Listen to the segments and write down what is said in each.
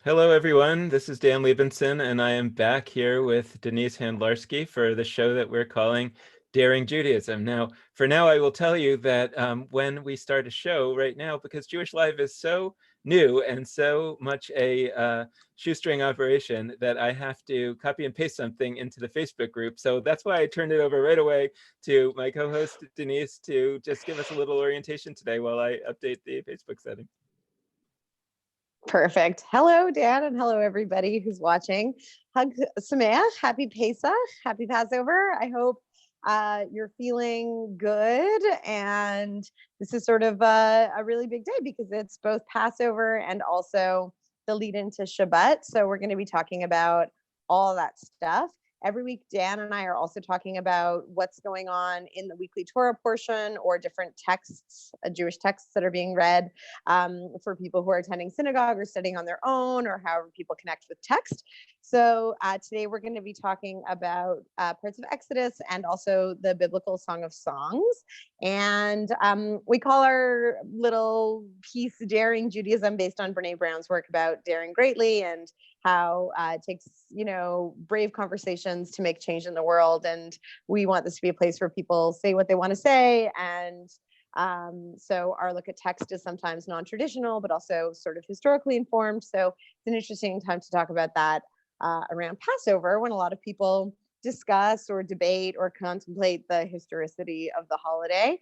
Hello, everyone. This is Dan Libenson, and I am back here with Denise Handlarski for the show that we're calling Daring Judaism. Now, for now, I will tell you that when we start a show right now, because Jewish Live is so new and so much a shoestring operation that I have to copy and paste something into the Facebook group. So that's why I turned it over right away to my co-host, Denise, to just give us a little orientation today while I update the Facebook setting. Perfect. Hello, Dan, and hello, everybody who's watching. Hag Sameach, happy Pesach, happy Passover. I hope you're feeling good. And this is sort of a really big day because it's both Passover and also the lead into Shabbat. So we're going to be talking about all that stuff. Every week, Dan and I are also talking about what's going on in the weekly Torah portion or different texts, Jewish texts that are being read for people who are attending synagogue or studying on their own or however people connect with text. So today we're going to be talking about parts of Exodus and also the biblical Song of Songs. And we call our little piece Daring Judaism based on Brene Brown's work about daring greatly and how it takes, brave conversations to make change in the world. And we want this to be a place where people say what they want to say. And so our look at text is sometimes non-traditional, but also sort of historically informed. So it's an interesting time to talk about that around Passover, when a lot of people discuss or debate or contemplate the historicity of the holiday.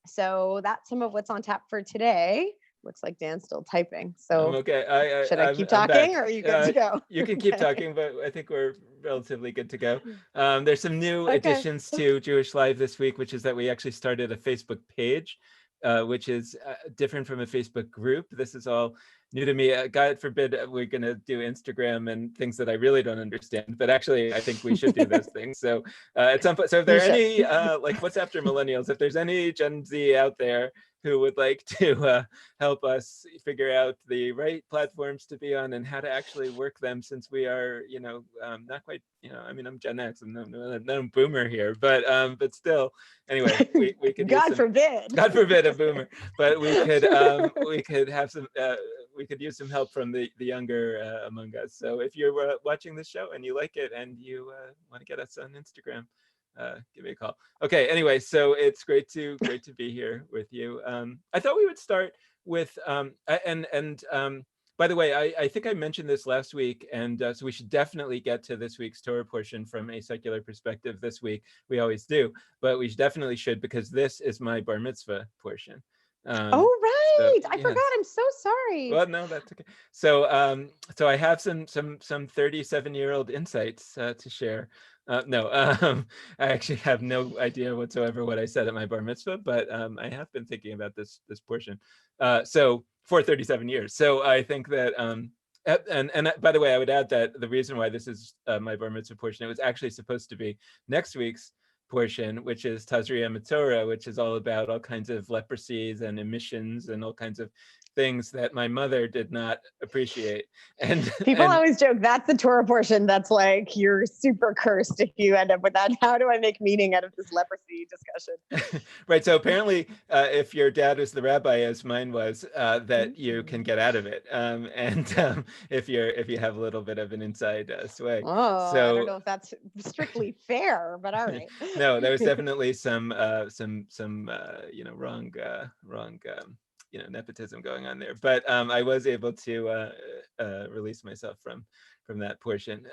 So that's some of what's on tap for today. Looks like Dan's still typing. So okay. Should I keep talking or are you good to go? You can keep talking, but I think we're relatively good to go. There's some new additions to Jewish Live this week, which is that we actually started a Facebook page, which is different from a Facebook group. This is all new to me. God forbid we're going to do Instagram and things that I really don't understand. But actually, I think we should do those things. So at some point, so if there are any, like what's after millennials, if there's any Gen Z out there who would like to help us figure out the right platforms to be on and how to actually work them, since we are, not quite, I mean, I'm Gen X, I'm no boomer here, but still, anyway, we could God forbid a boomer, but we could have some, we could use some help from the younger among us. So if you're watching this show and you like it and you want to get us on Instagram, give me a call. Okay, anyway, so it's great to be here with you. I thought we would start with by the way, I think I mentioned this last week, and so we should definitely get to this week's Torah portion from a secular perspective this week. We always do, but we definitely should, because this is my bar mitzvah portion. Oh, right. So, I forgot. I'm so sorry. Well, no, that's okay. So so I have some 37-year-old insights to share. No, I actually have no idea whatsoever what I said at my bar mitzvah, but I have been thinking about this portion. So for 37 years. So I think that, and by the way, I would add that the reason why this is my bar mitzvah portion, it was actually supposed to be next week's portion, which is Tazria Mitzora, which is all about all kinds of leprosies and emissions and all kinds of things that my mother did not appreciate. And people always joke that's the Torah portion that's like you're super cursed if you end up with that. How do I make meaning out of this leprosy discussion? Right. So apparently, if your dad was the rabbi, as mine was, that you can get out of it. And if you have a little bit of an inside sway. Oh, so, I don't know if that's strictly fair, but all right. No, there was definitely some wrong nepotism going on there, but I was able to release myself from that portion.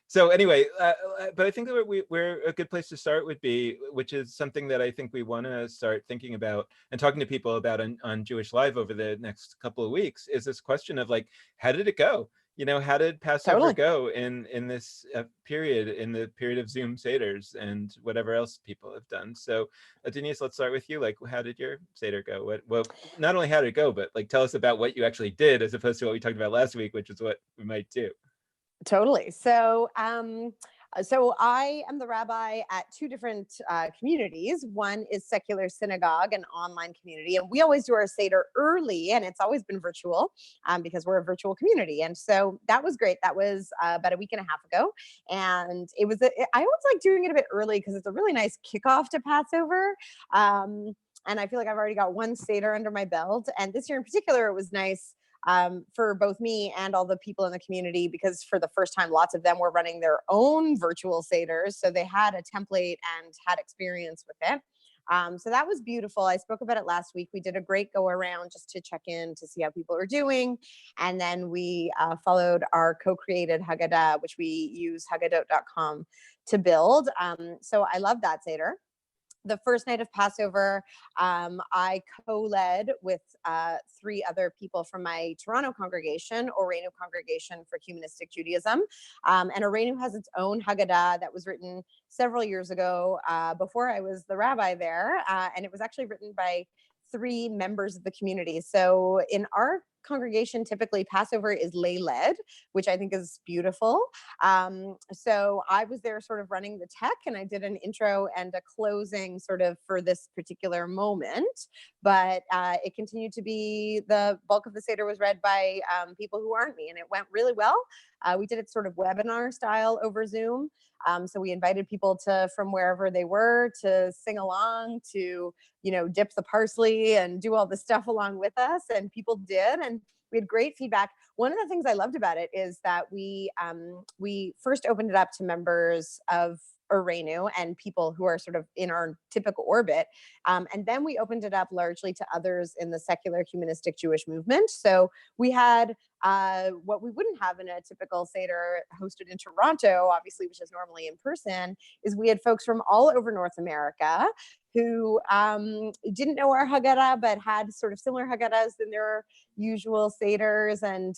So anyway, but I think that we're a good place to start would be, which is something that I think we want to start thinking about and talking to people about on Jewish Live over the next couple of weeks, is this question of like, how did it go? How did Passover go in this period, in the period of Zoom Seders and whatever else people have done? So Denise, let's start with you. Like, how did your Seder go? Well, not only how did it go, but like, tell us about what you actually did as opposed to what we talked about last week, which is what we might do. Totally. So I am the rabbi at two different communities. One is secular synagogue, an online community, and we always do our Seder early, and it's always been virtual because we're a virtual community. And so that was great. That was about a week and a half ago, and it was. I always like doing it a bit early because it's a really nice kickoff to Passover. And I feel like I've already got one Seder under my belt, and this year in particular, it was nice. for both me and all the people in the community, because for the first time, lots of them were running their own virtual Seders. So they had a template and had experience with it. So that was beautiful. I spoke about it last week. We did a great go around just to check in to see how people are doing. And then we followed our co-created Haggadah, which we use haggadot.com to build. So I love that Seder. The first night of Passover, I co-led with 3 other people from my Toronto congregation, Orenu Congregation for Humanistic Judaism. And Orenu has its own Haggadah that was written several years ago before I was the rabbi there. And it was actually written by 3 members of the community. So in our congregation, typically Passover is lay-led, which I think is beautiful. So I was there sort of running the tech, and I did an intro and a closing sort of for this particular moment. But it continued to be the bulk of the Seder was read by people who aren't me, and it went really well. We did it sort of webinar style over Zoom. So we invited people from wherever they were to sing along, to, dip the parsley and do all the stuff along with us. And people did. And we had great feedback. One of the things I loved about it is that we first opened it up to members of Orenu and people who are sort of in our typical orbit. And then we opened it up largely to others in the secular humanistic Jewish movement. So we had what we wouldn't have in a typical Seder hosted in Toronto, obviously, which is normally in person, is we had folks from all over North America who didn't know our Haggadah, but had sort of similar Haggadahs in their usual Seders. And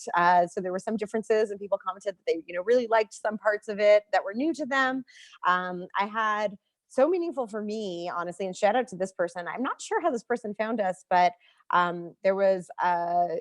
so there were some differences, and people commented that they, really liked some parts of it that were new to them. I had so meaningful for me, honestly, and shout out to this person. I'm not sure how this person found us, but there was a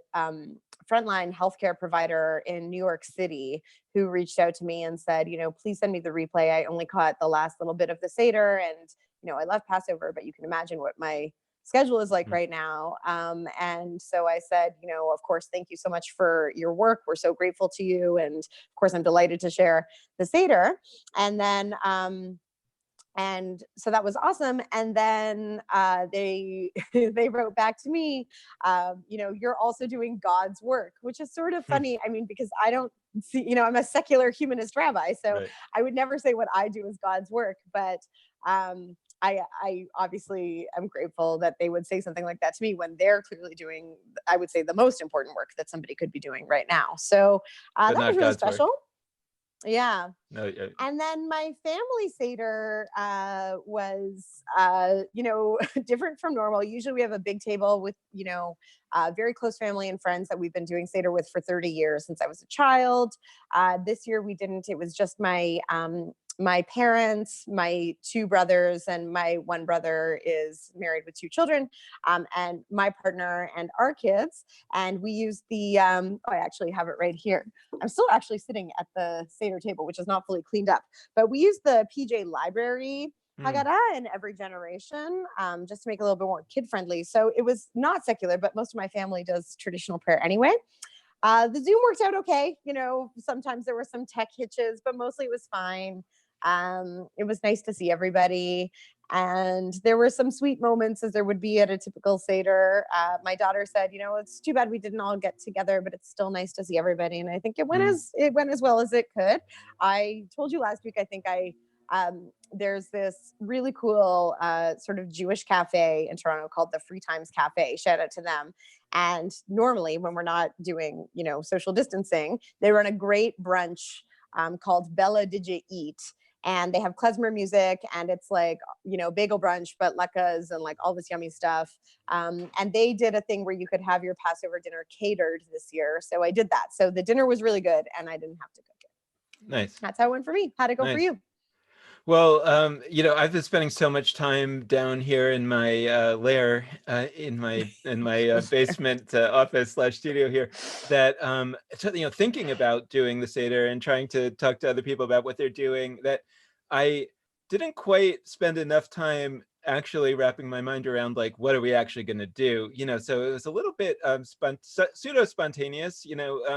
frontline healthcare provider in New York City who reached out to me and said, please send me the replay. I only caught the last little bit of the Seder, and I love Passover, but you can imagine what my schedule is like right now. And so I said, of course, thank you so much for your work. We're so grateful to you. And of course, I'm delighted to share the Seder. And then, and so that was awesome. And then they wrote back to me, you're also doing God's work, which is sort of funny. I mean, because I don't see, I'm a secular humanist rabbi, so right. I would never say what I do is God's work, but I obviously am grateful that they would say something like that to me when they're clearly doing, I would say, the most important work that somebody could be doing right now. So that was really special. Work. Yeah. No, yeah. And then my family Seder was, different from normal. Usually we have a big table with, very close family and friends that we've been doing Seder with for 30 years since I was a child. This year we didn't. It was just my parents, my 2 brothers, and my 1 brother is married with 2 children, and my partner and our kids. And we used the, I actually have it right here. I'm still actually sitting at the Seder table, which is not fully cleaned up, but we used the PJ Library Haggadah in every generation, just to make it a little bit more kid-friendly. So it was not secular, but most of my family does traditional prayer anyway. The Zoom worked out okay. Sometimes there were some tech hitches, but mostly it was fine. It was nice to see everybody. And there were some sweet moments, as there would be at a typical Seder. My daughter said, it's too bad we didn't all get together, but it's still nice to see everybody. And I think it went as well as it could. I told you last week, I think there's this really cool sort of Jewish cafe in Toronto called the Free Times Cafe. Shout out to them. And normally when we're not doing, social distancing, they run a great brunch called Bella Did You Eat? And they have klezmer music, and it's like, bagel brunch, but latkes and like all this yummy stuff. And they did a thing where you could have your Passover dinner catered this year. So I did that. So the dinner was really good, and I didn't have to cook it. Nice. That's how it went for me. How'd it go for you? Well, I've been spending so much time down here in my lair, in my basement office/studio here, that thinking about doing the Seder and trying to talk to other people about what they're doing, that I didn't quite spend enough time actually wrapping my mind around like, what are we actually going to do? So it was a little bit pseudo spontaneous,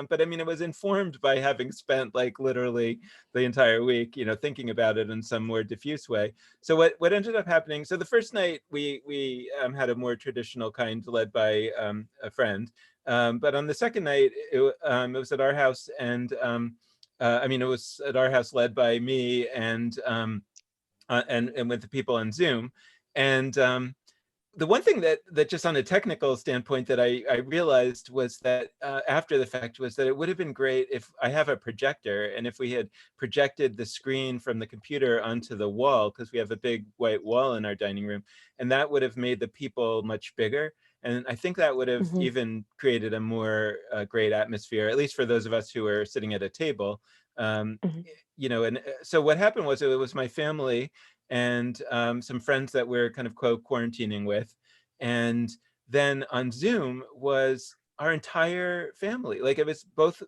but I mean, it was informed by having spent like literally the entire week, thinking about it in some more diffuse way. So what ended up happening, so the first night we had a more traditional kind led by a friend. But on the second night, it was at our house, and it was at our house led by me and with the people on Zoom. And the one thing that just on a technical standpoint that I realized was that after the fact was that it would have been great if I have a projector, and if we had projected the screen from the computer onto the wall, because we have a big white wall in our dining room, and that would have made the people much bigger. And I think that would have even created a more great atmosphere, at least for those of us who are sitting at a table. Um, and so what happened was, it was my family and some friends that we're kind of quote quarantining with, and then on Zoom was our entire family. Like it was both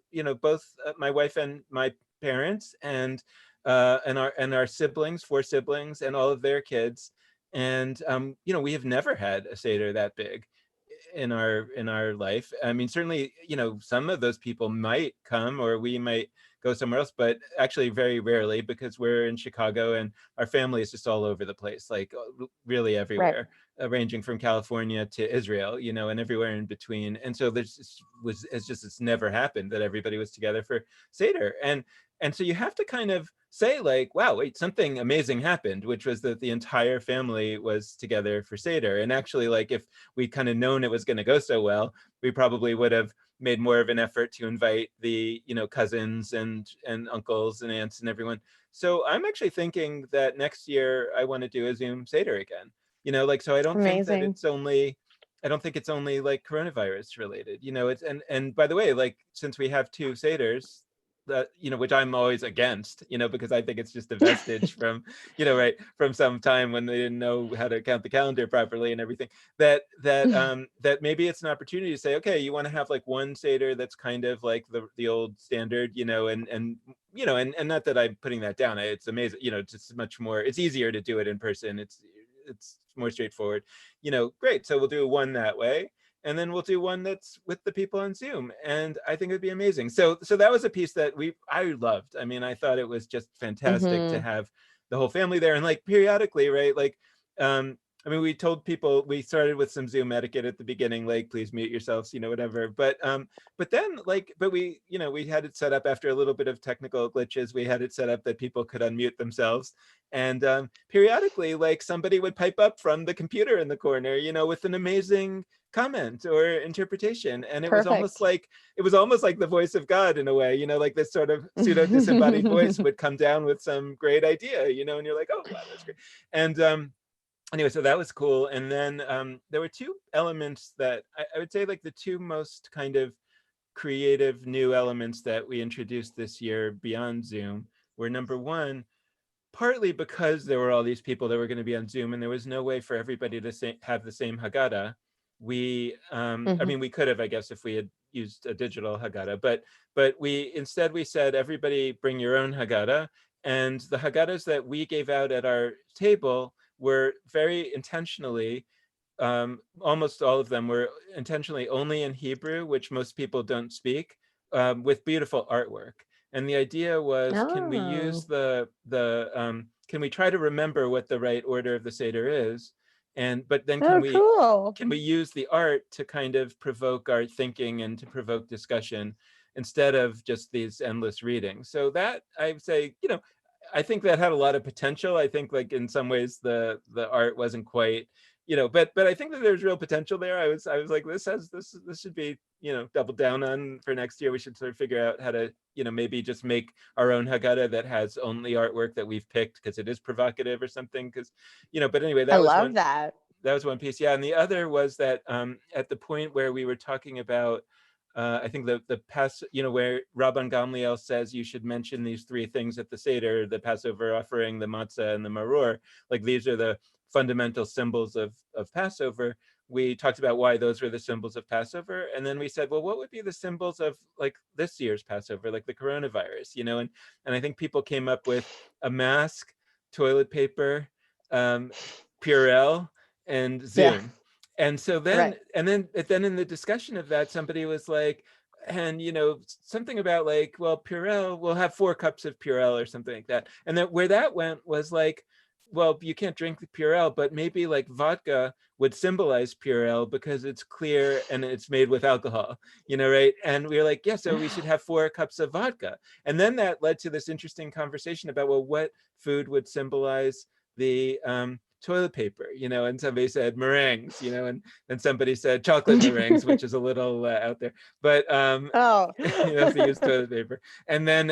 my wife and my parents, and our siblings, 4 siblings, and all of their kids. And we have never had a Seder that big in our life. I mean, certainly, some of those people might come, or we might go somewhere else, but actually very rarely, because we're in Chicago and our family is just all over the place, like really everywhere, ranging from California to Israel, and everywhere in between. And so it's never happened that everybody was together for Seder. And so you have to kind of say like, wow, wait, something amazing happened, which was that the entire family was together for Seder. And actually, like, if we'd kind of known it was going to go so well, we probably would have made more of an effort to invite the cousins and uncles and aunts and everyone. So I'm actually thinking that next year I want to do a Zoom Seder again. So I don't think that I don't think it's only like coronavirus related. It's and by the way, like, since we have 2 Seders, that which I'm always against, because I think it's just a vestige from right from some time when they didn't know how to count the calendar properly and everything, that maybe it's an opportunity to say, okay, you want to have like one Seder that's kind of like the old standard, and not that I'm putting that down, it's amazing, it's just much more, it's easier to do it in person, it's more straightforward, great, so we'll do one that way, and then we'll do one that's with the people on Zoom. And I think it would be amazing. So that was a piece that I loved. I mean, I thought it was just fantastic to have the whole family there. And like periodically, right? Like, we told people, we started with some Zoom etiquette at the beginning, like, please mute yourselves, whatever. But then we had it set up after a little bit of technical glitches. We had it set up that people could unmute themselves. And periodically, like, somebody would pipe up from the computer in the corner, with an amazing comment or interpretation, and it was almost like the voice of God in a way, like this sort of pseudo disembodied voice would come down with some great idea, and you're like, oh wow, that's great. And anyway, so that was cool. And then there were 2 elements that I would say, like, the 2 most kind of creative new elements that we introduced this year beyond Zoom were, number one, partly because there were all these people that were going to be on Zoom and there was no way for everybody to have the same Haggadah. We we could have, I guess, if we had used a digital Haggadah, but we said, everybody bring your own Haggadah. And the Haggadahs that we gave out at our table were very intentionally, almost all of them were intentionally only in Hebrew, which most people don't speak, with beautiful artwork. And the idea was, can we use can we try to remember what the right order of the Seder is? But then can we use the art to kind of provoke our thinking and to provoke discussion instead of just these endless readings? So that, I would say, I think that had a lot of potential. I think, like, in some ways the art wasn't quite, but I think that there's real potential there. I was like, this should be, doubled down on for next year. We should sort of figure out how to, maybe just make our own Haggadah that has only artwork that we've picked because it is provocative or something. Because, but anyway, that was one piece. Yeah. And the other was that at the point where we were talking about, I think the where Rabban Gamliel says you should mention these 3 things at the Seder: the Passover offering, the matzah, and the maror. Like, these are the fundamental symbols of Passover. We talked about why those were the symbols of Passover. And then we said, well, what would be the symbols of, like, this year's Passover, like the coronavirus, and I think people came up with a mask, toilet paper, Purell and Yeah. Zoom. And so then, Right. and then in the discussion of that, somebody was like, and something about like, well, Purell, we'll have 4 cups of Purell or something like that. And then where that went was like, well, you can't drink the Purell, but maybe like vodka would symbolize Purell because it's clear and it's made with alcohol, right? And we were like, yeah, so we should have 4 cups of vodka. And then that led to this interesting conversation about, well, what food would symbolize the toilet paper, and somebody said meringues, and then somebody said chocolate meringues, which is a little out there, but Oh. if they use toilet paper. And then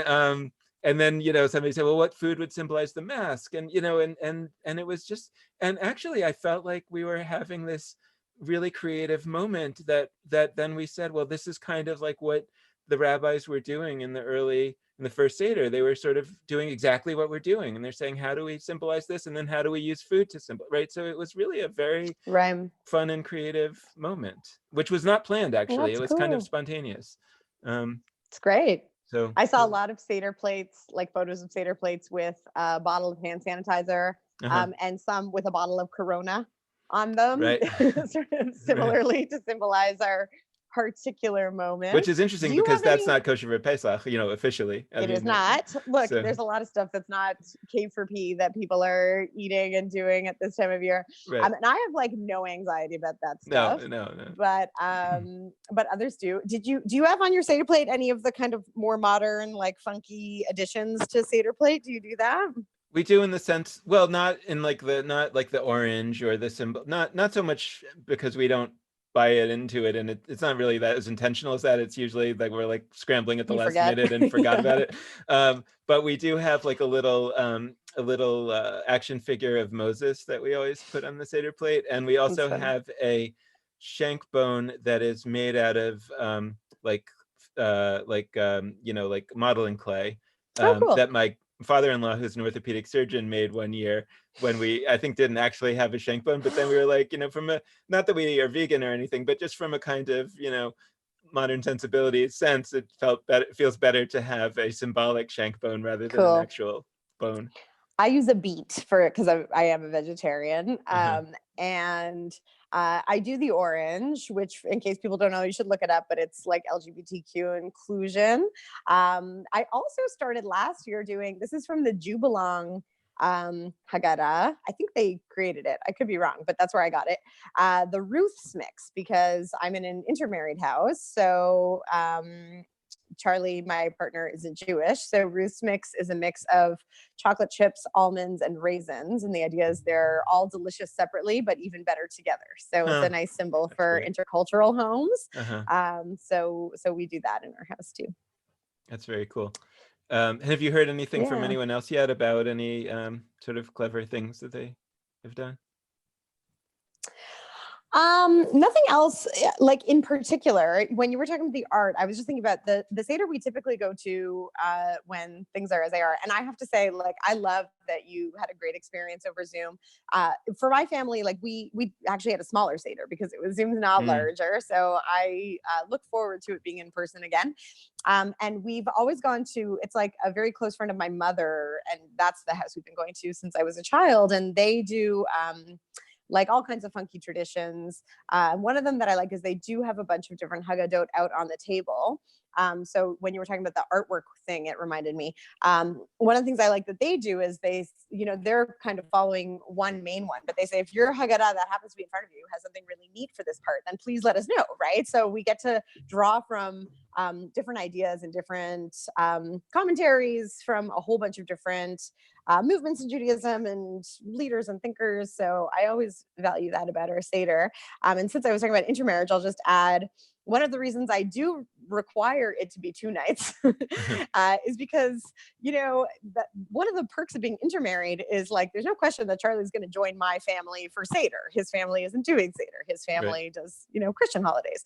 somebody said, well, what food would symbolize the mask? And and it was just, and actually I felt like we were having this really creative moment that then we said, well, this is kind of like what the rabbis were doing in the first Seder. They were sort of doing exactly what we're doing, and they're saying, how do we symbolize this, and then how do we use food to symbolize, right? So it was really a very Right. fun and creative moment, which was not planned, Well, actually. It that's was kind of cool. spontaneous. It's great. So I saw a lot of Seder plates, like photos of Seder plates with a bottle of hand sanitizer, and some with a bottle of Corona on them, right. sort of similarly to symbolize our particular moment. Which is interesting because that's not kosher for Pesach, officially. It is not. Look, there's a lot of stuff that's not K4P that people are eating and doing at this time of year. Right. And I have like no anxiety about that stuff. No. But others do. Do you have on your Seder plate any of the kind of more modern, like funky additions to Seder plate? Do you do that? We do, in the sense, well, not like the orange or the symbol, not so much, because we don't buy it into it, and it's not really that as intentional as that. It's usually like we're like scrambling at the last minute and forgot about it. But we do have like a little action figure of Moses that we always put on the Seder plate, and we also have a shank bone that is made out of like modeling clay, cool. that my father-in-law, who's an orthopedic surgeon, made one year when we, I think, didn't actually have a shank bone, but then we were like, from a, not that we are vegan or anything, but just from a kind of, modern sensibility sense, it feels better to have a symbolic shank bone rather than an actual bone. I use a beet for it because I am a vegetarian. And I do the orange, which, in case people don't know, you should look it up, but it's like LGBTQ inclusion. I also started last year doing, this is from the Jubilant Haggadah. I think they created it. I could be wrong, but that's where I got it. The Ruth's mix, because I'm in an intermarried house. So Charlie, my partner, isn't Jewish. So Ruth's mix is a mix of chocolate chips, almonds, and raisins. And the idea is they're all delicious separately, but even better together. So it's a nice symbol for intercultural homes. So we do that in our house too. That's very cool. Have you heard anything from anyone else yet about any sort of clever things that they have done? Nothing else like in particular. When you were talking about the art, I was just thinking about the Seder we typically go to when things are as they are. And I have to say, like, I love that you had a great experience over Zoom. For my family, like we actually had a smaller Seder because Zoom's not larger. So I look forward to it being in person again. And we've always gone to, it's like a very close friend of my mother, and that's the house we've been going to since I was a child. And they do like all kinds of funky traditions. One of them that I like is they do have a bunch of different Haggadot out on the table. So when you were talking about the artwork thing, it reminded me. One of the things I like that they do is they're kind of following one main one, but they say, if your Haggadah that happens to be in front of you has something really neat for this part, then please let us know, right? So we get to draw from different ideas and different commentaries from a whole bunch of different movements in Judaism and leaders and thinkers. So I always value that about our Seder. And since I was talking about intermarriage, I'll just add, one of the reasons I do require it to be 2 nights is because, that one of the perks of being intermarried is, like, there's no question that Charlie's going to join my family for Seder. His family isn't doing Seder. His family does, Christian holidays.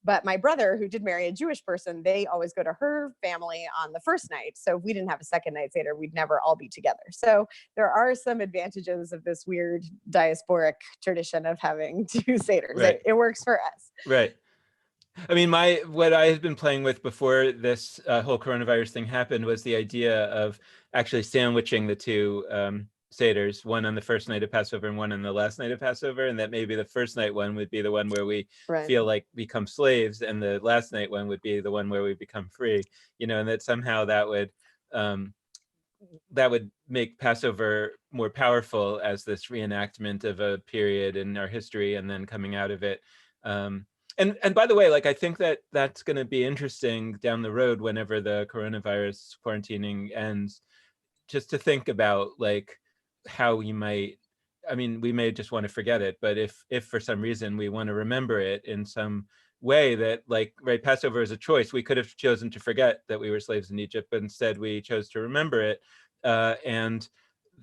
But my brother, who did marry a Jewish person, they always go to her family on the first night. So if we didn't have a second night Seder, we'd never all be together. So there are some advantages of this weird diasporic tradition of having 2 Seders. Right. It works for us. Right. I mean, what I had been playing with before this whole coronavirus thing happened was the idea of actually sandwiching the Seders, one on the first night of Passover and one on the last night of Passover, and that maybe the first night one would be the one where we feel like become slaves, and the last night one would be the one where we become free, and that somehow that would make Passover more powerful as this reenactment of a period in our history and then coming out of it. And by the way, like, I think that that's going to be interesting down the road whenever the coronavirus quarantining ends, just to think about like how we might, I mean, we may just want to forget it, but if for some reason we want to remember it in some way, that like, right, Passover is a choice. We could have chosen to forget that we were slaves in Egypt, but instead we chose to remember it. And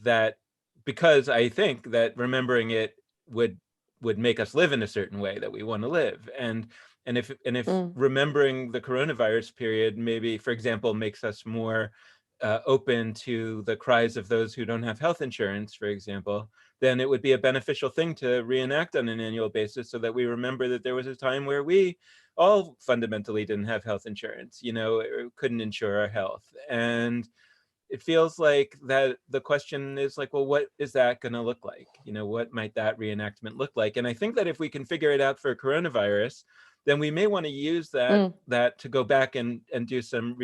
that, because I think that remembering it would make us live in a certain way that we want to live. And if remembering the coronavirus period maybe, for example, makes us more open to the cries of those who don't have health insurance, for example, then it would be a beneficial thing to reenact on an annual basis, so that we remember that there was a time where we all fundamentally didn't have health insurance, couldn't insure our health. And it feels like that the question is like, well, what is that going to look like? What might that reenactment look like? And I think that if we can figure it out for coronavirus, then we may want to use that to go back and do some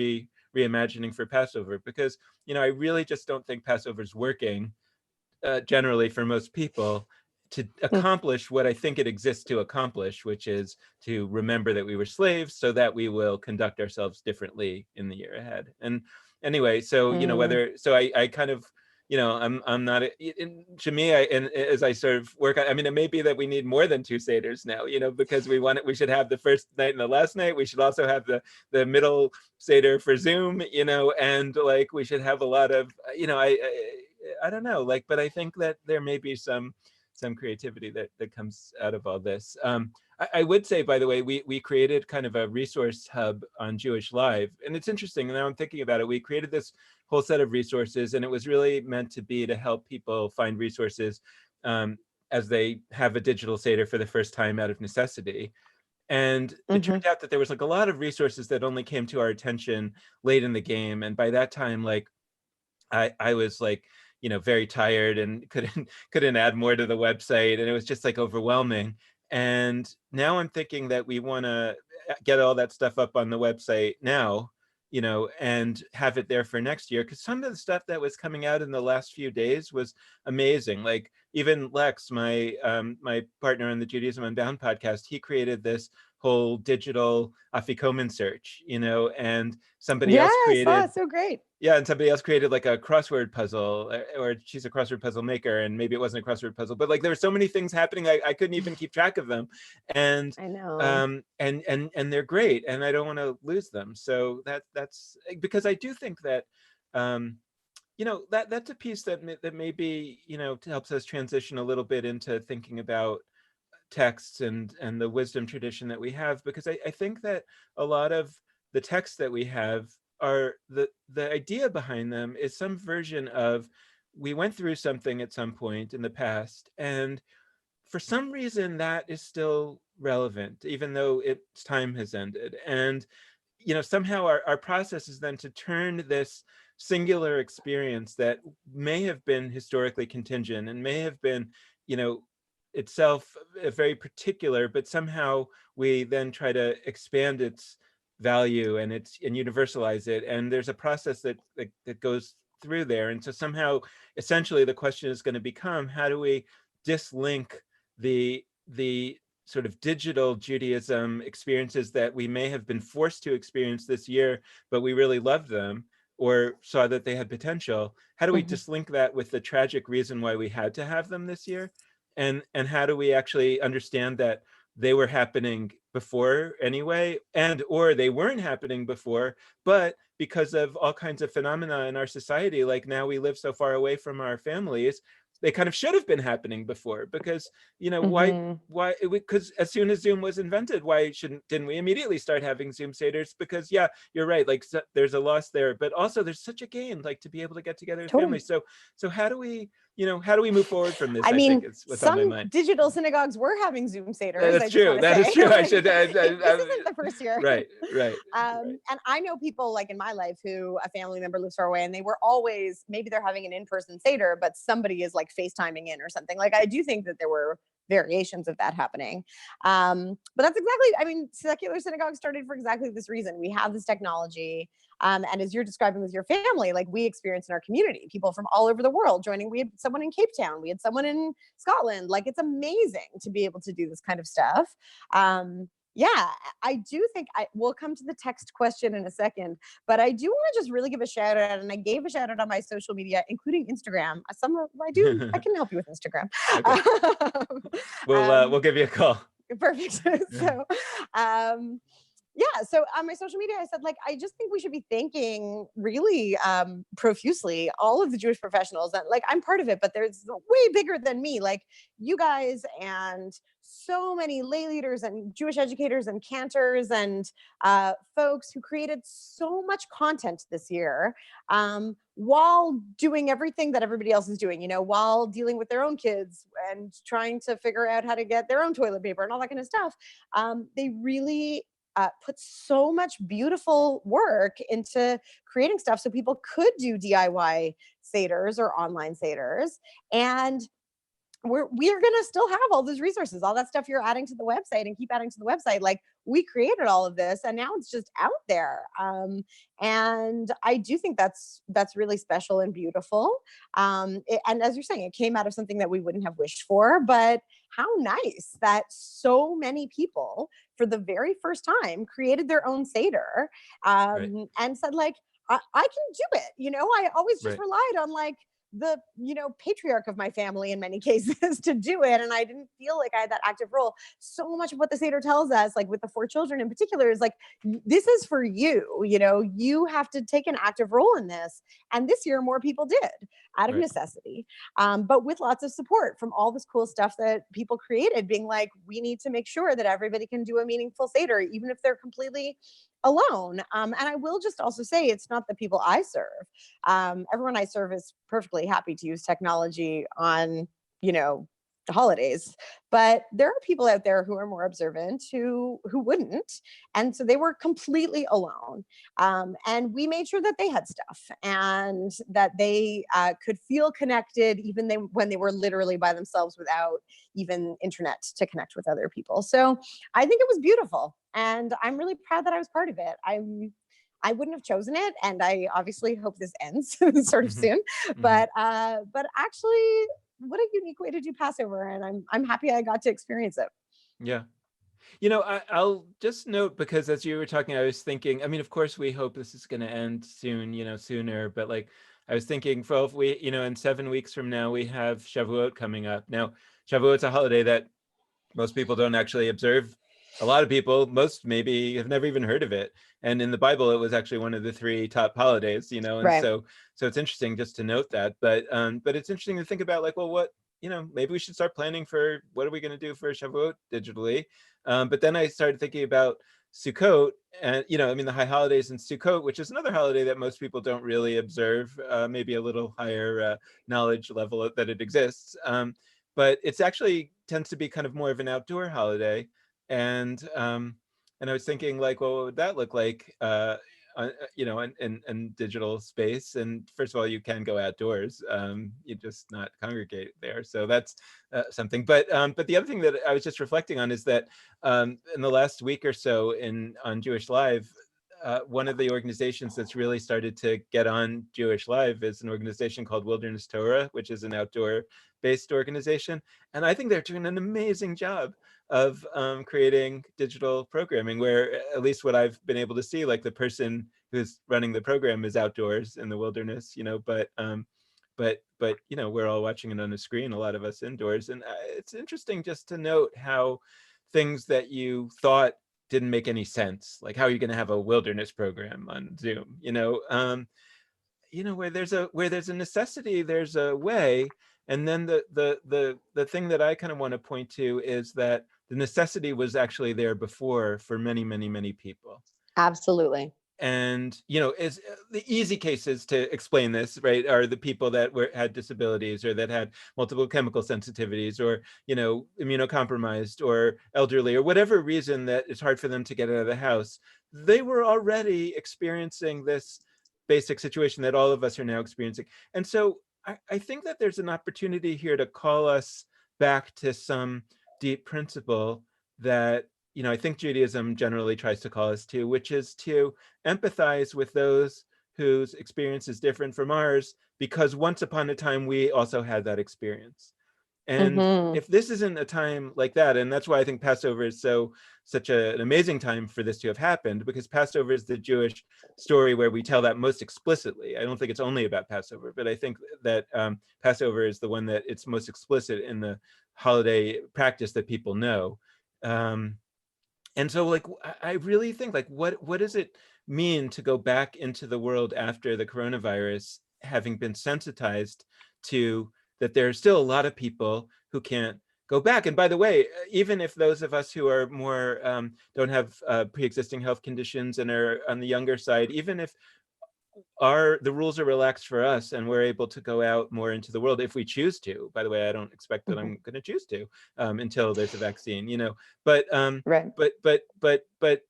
reimagining for Passover, because I really just don't think Passover's working generally for most people to accomplish what I think it exists to accomplish, which is to remember that we were slaves, so that we will conduct ourselves differently in the year ahead. And anyway, so I kind of, I'm not, to me, and as I sort of work on, I mean, it may be that we need more than 2 Seders now, because we should have the first night and the last night. We should also have the middle Seder for Zoom, and like, we should have a lot of, I don't know, like, but I think that there may be some creativity that comes out of all this. I would say, by the way, we created kind of a resource hub on Jewish Live, and it's interesting. Now I'm thinking about it. We created this whole set of resources, and it was really meant to be to help people find resources as they have a digital Seder for the first time out of necessity. And it turned out that there was like a lot of resources that only came to our attention late in the game, and by that time, like, I was like, very tired and couldn't add more to the website, and it was just like overwhelming. And now I'm thinking that we want to get all that stuff up on the website now, and have it there for next year, because some of the stuff that was coming out in the last few days was amazing. Like, even Lex, my partner on the Judaism Unbound podcast, he created this whole digital afikomen search, and somebody else created. Yes, so great. Yeah, and somebody else created like a crossword puzzle, or she's a crossword puzzle maker, and maybe it wasn't a crossword puzzle, but like, there were so many things happening, I couldn't even keep track of them. And I know. And they're great, and I don't want to lose them. So that's because I do think that that's a piece that maybe helps us transition a little bit into thinking about texts and the wisdom tradition that we have, because I think that a lot of the texts that we have are the idea behind them is some version of, we went through something at some point in the past, and for some reason that is still relevant even though its time has ended. And somehow our process is then to turn this singular experience that may have been historically contingent and may have been itself very particular, but somehow we then try to expand its value and universalize it. And there's a process that goes through there. And so somehow, essentially, the question is going to become, how do we dislink the sort of digital Judaism experiences that we may have been forced to experience this year, but we really loved them or saw that they had potential? How do we dislink that with the tragic reason why we had to have them this year? And how do we actually understand that they were happening before anyway, and or they weren't happening before, but because of all kinds of phenomena in our society, like now we live so far away from our families, they kind of should have been happening before, because why because as soon as Zoom was invented, why didn't we immediately start having Zoom Seders? Because yeah, you're right, like, so there's a loss there, but also there's such a gain, like, to be able to get together with family. So how do we how do we move forward from this? I I think mean, is what's on my some mind. digital synagogues were having Zoom Seders. That's I just true. want to That is say, true. I like, should. this isn't the first year. Right. And I know people like in my life who a family member lives far away, and they were always, maybe they're having an in-person Seder, but somebody is like FaceTiming in or something. Like, I do think that there were variations of that happening. But that's exactly, I mean, secular synagogues started for exactly this reason. We have this technology. And as you're describing with your family, like we experience in our community, people from all over the world joining. We had someone in Cape Town, we had someone in Scotland. Like, it's amazing to be able to do this kind of stuff. Yeah, I do think we'll come to the text question in a second, but I do want to just really give a shout out, and I gave a shout out on my social media, including Instagram. I can help you with Instagram. Okay. We'll give you a call. Perfect. So, so on my social media, I said, like, I just think we should be thanking really profusely all of the Jewish professionals. And like, I'm part of it, but there's way bigger than me. Like, you guys and so many lay leaders and Jewish educators and cantors and folks who created so much content this year while doing everything that everybody else is doing, while dealing with their own kids and trying to figure out how to get their own toilet paper and all that kind of stuff. They really put so much beautiful work into creating stuff so people could do DIY Seders or online Seders. And we're going to still have all those resources, all that stuff you're adding to the website and keep adding to the website. Like, we created all of this and now it's just out there. And I do think that's really special and beautiful. And as you're saying, it came out of something that we wouldn't have wished for, but how nice that so many people for the very first time created their own Seder and said, like, I can do it. I always just relied on like the patriarch of my family in many cases to do it, and I didn't feel like I had that active role. So much of what the Seder tells us, like with the 4 children in particular, is like, this is for you. You have to take an active role in this, and this year more people did out of necessity, but with lots of support from all this cool stuff that people created, being like, we need to make sure that everybody can do a meaningful Seder, even if they're completely alone. And I will just also say, it's not the people I serve. Everyone I serve is perfectly happy to use technology on, the holidays, but there are people out there who are more observant who wouldn't. And so they were completely alone. And we made sure that they had stuff and that they could feel connected even when they were literally by themselves without even internet to connect with other people. So I think it was beautiful. And I'm really proud that I was part of it. I wouldn't have chosen it, and I obviously hope this ends sort of soon. But actually, what a unique way to do Passover, and I'm happy I got to experience it. Yeah. I'll just note, because as you were talking, I was thinking, I mean, of course, we hope this is going to end soon, sooner, but like, I was thinking, if we, in 7 weeks from now, we have Shavuot coming up. Now, Shavuot's a holiday that most people don't actually observe. A lot of people, most maybe, have never even heard of it. And in the Bible, it was actually one of the 3 top holidays, and so it's interesting just to note that. But it's interesting to think about, like, well, what, maybe we should start planning for what are we going to do for Shavuot digitally. But then I started thinking about Sukkot, and the high holidays in Sukkot, which is another holiday that most people don't really observe, maybe a little higher knowledge level that it exists. But it's actually tends to be kind of more of an outdoor holiday. And I was thinking, like, well, what would that look like, in digital space? And first of all, you can go outdoors, you just not congregate there. So that's something. But the other thing that I was just reflecting on is that in the last week or so on Jewish Live, one of the organizations that's really started to get on Jewish Live is an organization called Wilderness Torah, which is an outdoor-based organization. And I think they're doing an amazing job of creating digital programming, where at least what I've been able to see, like the person who's running the program is outdoors in the wilderness, but we're all watching it on a screen, a lot of us indoors. And it's interesting just to note how things that you thought didn't make any sense, like how are you going to have a wilderness program on Zoom, where there's a necessity, there's a way. And then the thing that I kind of want to point to is that the necessity was actually there before for many, many, many people. Absolutely. and is the easy cases to explain this, right, are the people that had disabilities, or that had multiple chemical sensitivities, or immunocompromised, or elderly, or whatever reason that it's hard for them to get out of the house. They were already experiencing this basic situation that all of us are now experiencing. And so I think that there's an opportunity here to call us back to some deep principle that I think Judaism generally tries to call us to, which is to empathize with those whose experience is different from ours, because once upon a time we also had that experience. And if this isn't a time like that, and that's why I think Passover is such an amazing time for this to have happened, because Passover is the Jewish story where we tell that most explicitly. I don't think it's only about Passover, but I think that Passover is the one that it's most explicit in the holiday practice that people know. And so, like, I really think, like, what does it mean to go back into the world after the coronavirus, having been sensitized to that there are still a lot of people who can't go back? And by the way, even if those of us who are more don't have pre-existing health conditions and are on the younger side, even if the rules are relaxed for us and we're able to go out more into the world if we choose to. By the way, I don't expect that I'm going to choose to until there's a vaccine, but Right. but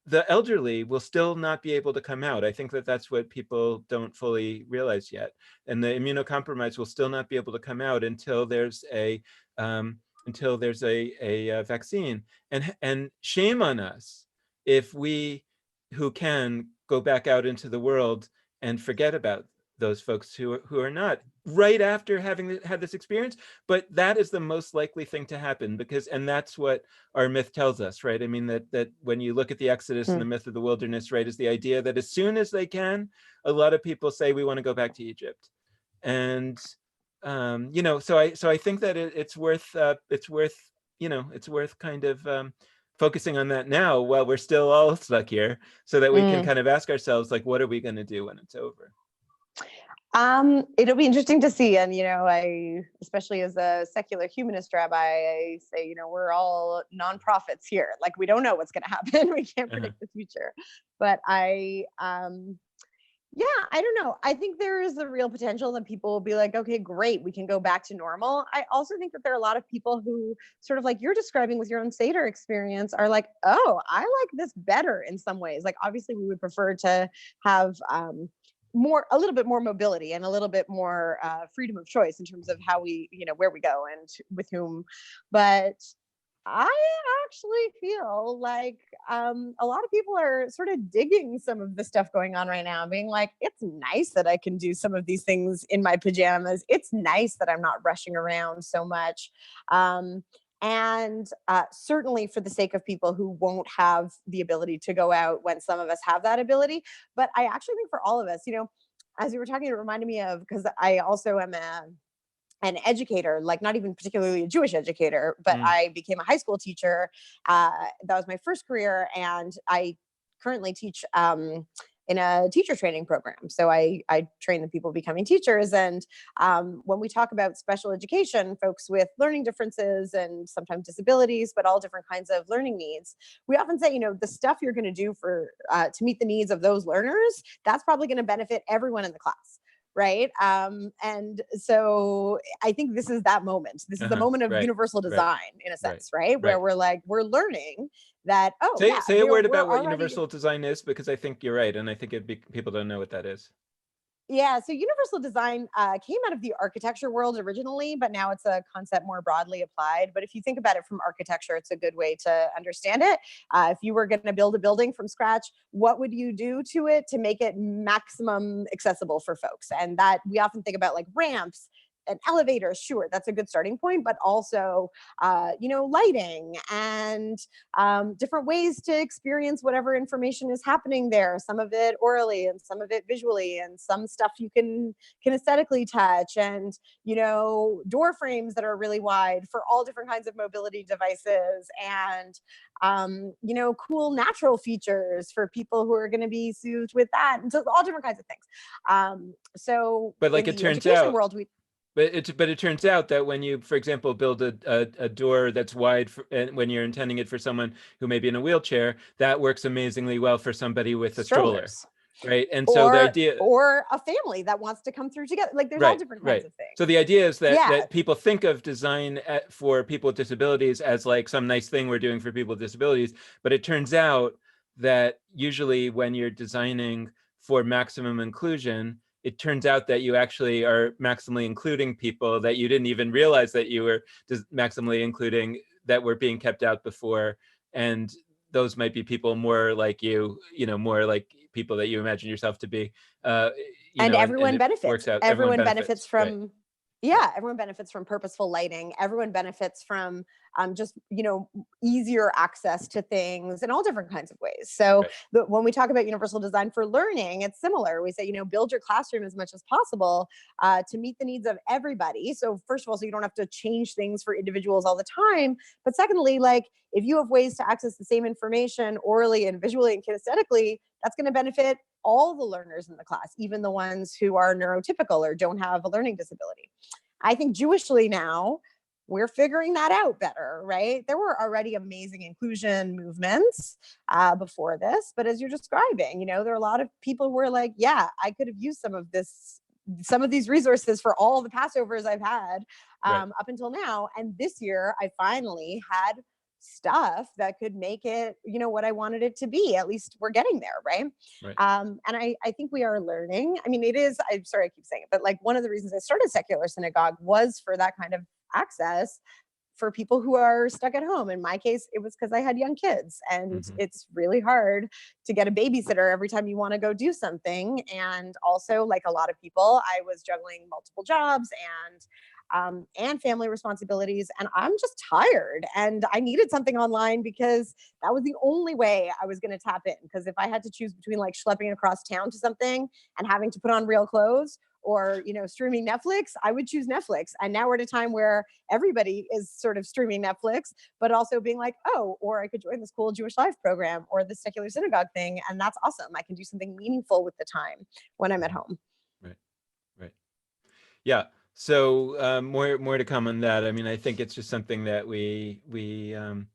the elderly will still not be able to come out. I think that that's what people don't fully realize yet. And the immunocompromised will still not be able to come out until there's a vaccine. And shame on us if we who can go back out into the world and forget about those folks who are not, right after having had this experience. But that is the most likely thing to happen, and that's what our myth tells us, right? I mean, that when you look at the Exodus and the myth of the wilderness, right, is the idea that as soon as they can, a lot of people say, we want to go back to Egypt. And so I think that it's worth kind of focusing on that now while we're still all stuck here, so that we can kind of ask ourselves, like, what are we going to do when it's over? It'll be interesting to see. And, I, especially as a secular humanist rabbi, I say, we're all nonprofits here. Like, we don't know what's going to happen. We can't predict the future. But I don't know. I think there is a real potential that people will be like, okay, great, we can go back to normal. I also think that there are a lot of people who, sort of like you're describing with your own Seder experience, are like, oh, I like this better in some ways. Like, obviously we would prefer to have a little bit more mobility and a little bit more freedom of choice in terms of how we, where we go and with whom. But I actually feel like a lot of people are sort of digging some of the stuff going on right now, being like, it's nice that I can do some of these things in my pajamas. It's nice that I'm not rushing around so much. And certainly for the sake of people who won't have the ability to go out when some of us have that ability. But I actually think for all of us, as you were talking, it reminded me of, because I also am an educator, like not even particularly a Jewish educator, but I became a high school teacher. That was my first career. And I currently teach in a teacher training program. So I train the people becoming teachers. And when we talk about special education, folks with learning differences and sometimes disabilities, but all different kinds of learning needs, we often say, the stuff you're going to do for to meet the needs of those learners, that's probably going to benefit everyone in the class. Right. And so I think this is that moment. This is the moment of universal design, in a sense, right? Where we're like, we're learning that, say a word about what universal design is, because I think you're right. And I think people don't know what that is. Yeah, so universal design came out of the architecture world originally, but now it's a concept more broadly applied. But if you think about it from architecture, it's a good way to understand it. If you were going to build a building from scratch, what would you do to it to make it maximum accessible for folks? And that we often think about, like, ramps and elevators. Sure, that's a good starting point, but also, lighting and different ways to experience whatever information is happening there. Some of it orally and some of it visually, and some stuff you can aesthetically touch, and door frames that are really wide for all different kinds of mobility devices, and cool natural features for people who are going to be soothed with that, and so all different kinds of things. So, but like, it turns out, world, But it turns out that when you, for example, build a door that's wide and when you're intending it for someone who may be in a wheelchair, that works amazingly well for somebody with a stroller, Strollers. right? And so the idea, or a family that wants to come through together. Like there's all different kinds of things. So the idea is that Yeah. that people think of design for people with disabilities as like some nice thing we're doing for people with disabilities, but it turns out that usually when you're designing for maximum inclusion, it turns out that you actually are maximally including people that you didn't even realize that you were maximally including, that were being kept out before. And those might be people more like you, more like people that you imagine yourself to be. And everyone benefits. Works out. Everyone benefits from, right. Yeah, everyone benefits from purposeful lighting. Everyone benefits from just, easier access to things in all different kinds of ways. So when we talk about universal design for learning, it's similar. We say, build your classroom as much as possible to meet the needs of everybody. So first of all, so you don't have to change things for individuals all the time. But secondly, like if you have ways to access the same information orally and visually and kinesthetically, that's going to benefit all the learners in the class, even the ones who are neurotypical or don't have a learning disability. I think Jewishly now, we're figuring that out better, right? There were already amazing inclusion movements before this, but as you're describing, there are a lot of people who are like, yeah, I could have used some of these resources for all the Passovers I've had up until now. And this year I finally had stuff that could make it, what I wanted it to be. At least we're getting there, right? And I think we are learning. I mean, I'm sorry I keep saying it, but like one of the reasons I started Secular Synagogue was for that kind of access for people who are stuck at home. In my case, it was because I had young kids, and it's really hard to get a babysitter every time you want to go do something. And also, like a lot of people, I was juggling multiple jobs and family responsibilities, and I'm just tired, and I needed something online because that was the only way I was going to tap in. Because if I had to choose between like schlepping across town to something and having to put on real clothes or streaming Netflix, I would choose Netflix. And now we're at a time where everybody is sort of streaming Netflix, but also being like, oh, or I could join this cool Jewish Life program or the Secular Synagogue thing, and that's awesome. I can do something meaningful with the time when I'm at home. Right. Yeah. So more to come on that. I mean, I think it's just something that we want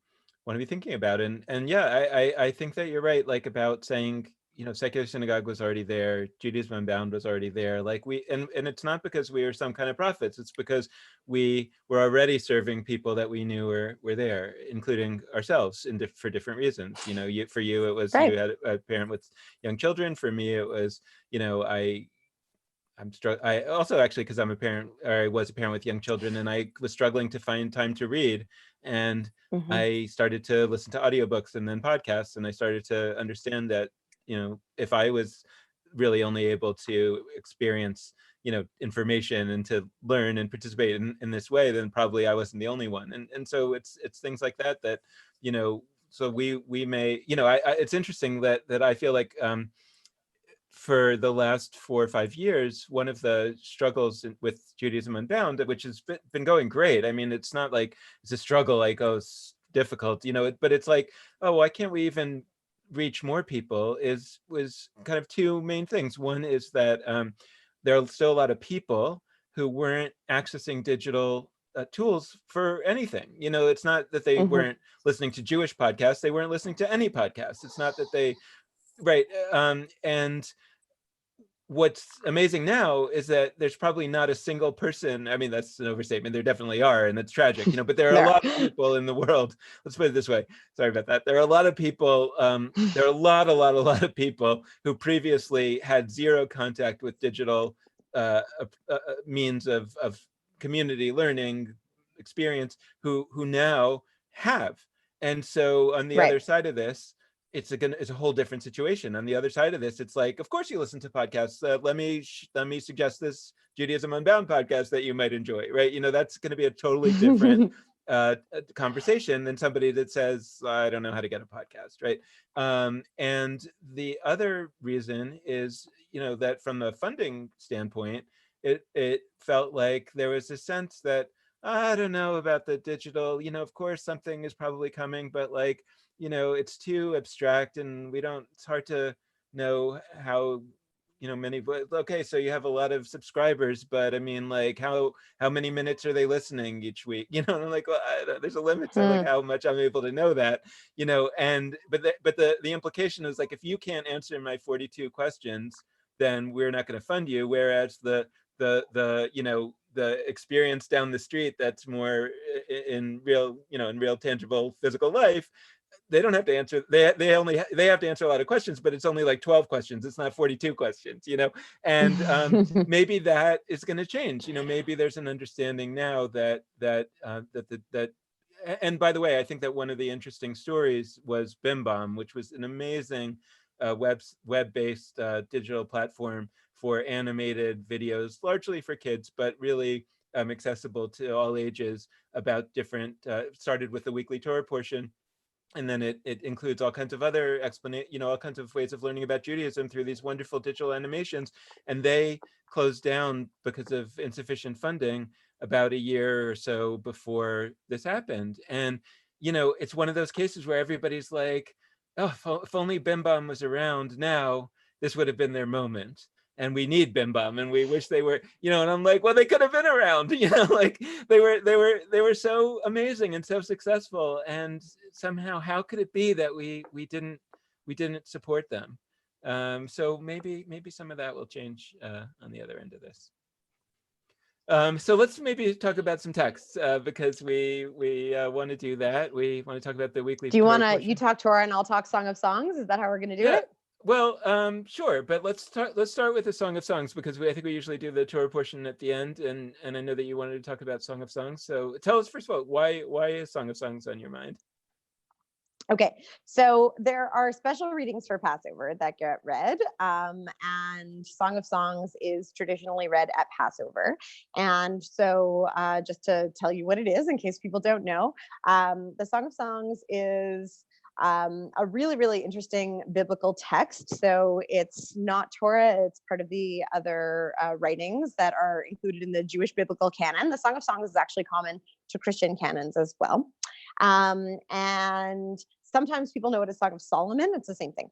to be thinking about, and yeah, I think that you're right, like about saying, Secular Synagogue was already there, Judaism Unbound was already there. Like and it's not because we are some kind of prophets. It's because we were already serving people that we knew were there, including ourselves, for different reasons. For you it was you had a parent with young children. For me it was, I also, actually, because I'm a parent, or I was a parent with young children, and I was struggling to find time to read. And I started to listen to audiobooks and then podcasts, and I started to understand that, if I was really only able to experience, information and to learn and participate in this way, then probably I wasn't the only one. And so it's things like that, so we may, it's interesting that I feel like, for the last 4 or 5 years, one of the struggles with Judaism Unbound, which has been going great. I mean, it's not like it's a struggle like, oh, it's difficult, but it's like, oh, why can't we even reach more people, was kind of two main things. One is that there are still a lot of people who weren't accessing digital tools for anything. It's not that they weren't listening to Jewish podcasts, they weren't listening to any podcasts. It's not that they, right. And what's amazing now is that there's probably not a single person. I mean, that's an overstatement. There definitely are, and it's tragic, but there are a lot of people in the world. Let's put it this way. Sorry about that. There are a lot of people. There are a lot of people who previously had zero contact with digital means of community learning experience, who now have. And so on the other side of this, it's a whole different situation. On the other side of this, it's like, of course you listen to podcasts. Let me suggest this Judaism Unbound podcast that you might enjoy, right? That's going to be a totally different conversation than somebody that says, I don't know how to get a podcast, right? And the other reason is, that from the funding standpoint, it felt like there was a sense that, I don't know about the digital, of course something is probably coming, but like, it's too abstract, and it's hard to know how many, okay, so you have a lot of subscribers, but I mean, like, how many minutes are they listening each week? And I'm like, well, there's a limit to like how much I'm able to know that, and but the implication is like, if you can't answer my 42 questions, then we're not going to fund you. Whereas the experience down the street that's more in real, in real tangible physical life, they don't have to answer, they have to answer a lot of questions, but it's only like 12 questions, it's not 42 questions, and maybe that is going to change. Maybe there's an understanding now that and by the way, I think that one of the interesting stories was Bimbom, which was an amazing web-based digital platform for animated videos, largely for kids, but really accessible to all ages, about different, started with the weekly Torah portion. And then it includes all kinds of other all kinds of ways of learning about Judaism through these wonderful digital animations. And they closed down because of insufficient funding about a year or so before this happened. And, it's one of those cases where everybody's like, oh, if only Bimbom was around now, this would have been their moment. And we need Bimbom, and we wish they were, and I'm like, well, they could have been around, like they were so amazing and so successful, and somehow, how could it be that we didn't support them? So maybe some of that will change on the other end of this. So let's maybe talk about some texts, because we want to do that. We want to talk about the weekly. Do you want to? You talk Torah and I'll talk Song of Songs. Is that how we're going to do it? Well, sure, but let's start with the Song of Songs, because I think we usually do the Torah portion at the end, and I know that you wanted to talk about Song of Songs. So tell us, first of all, why is Song of Songs on your mind? Okay, so there are special readings for Passover that get read, and Song of Songs is traditionally read at Passover. And so just to tell you what it is, in case people don't know, the Song of Songs is a really, really interesting biblical text. So it's not Torah, it's part of the other writings that are included in the Jewish biblical canon. The Song of Songs is actually common to Christian canons as well. And sometimes people know it as Song of Solomon. It's the same thing.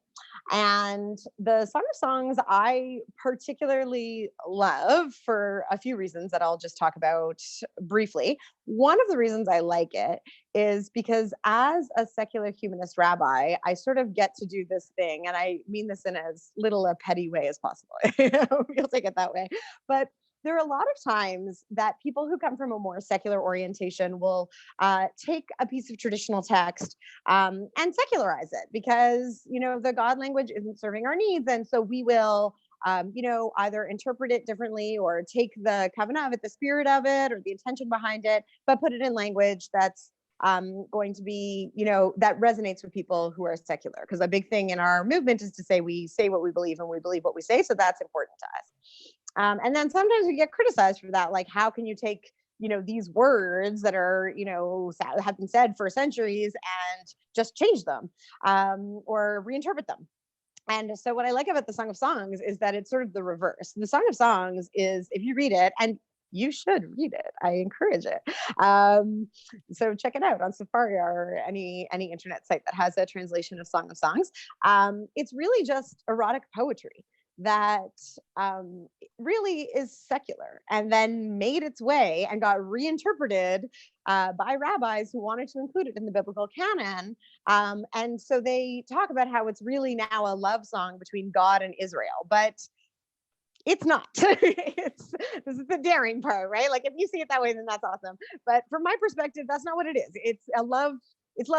And the Song of Songs I particularly love for a few reasons that I'll just talk about briefly. One of the reasons I like it is because as a secular humanist rabbi, I sort of get to do this thing, and I mean this in as little a petty way as possible. You'll take it that way. But there are a lot of times that people who come from a more secular orientation will take a piece of traditional text and secularize it because, the God language isn't serving our needs. And so we will, either interpret it differently or take the kavanah of it, the spirit of it, or the intention behind it, but put it in language that's going to be, that resonates with people who are secular. Because a big thing in our movement is to say we say what we believe and we believe what we say. So that's important to us. And then sometimes we get criticized for that. Like, how can you take, these words that are, have been said for centuries and just change them or reinterpret them? And so what I like about the Song of Songs is that it's sort of the reverse. The Song of Songs is, if you read it, and you should read it, I encourage it. So check it out on Safari or any internet site that has a translation of Song of Songs. It's really just erotic poetry that really is secular and then made its way and got reinterpreted by rabbis who wanted to include it in the biblical canon. And so they talk about how it's really now a love song between God and Israel, but it's not. This is the daring part, right? Like, if you see it that way, then that's awesome. But from my perspective, that's not what it is. It's love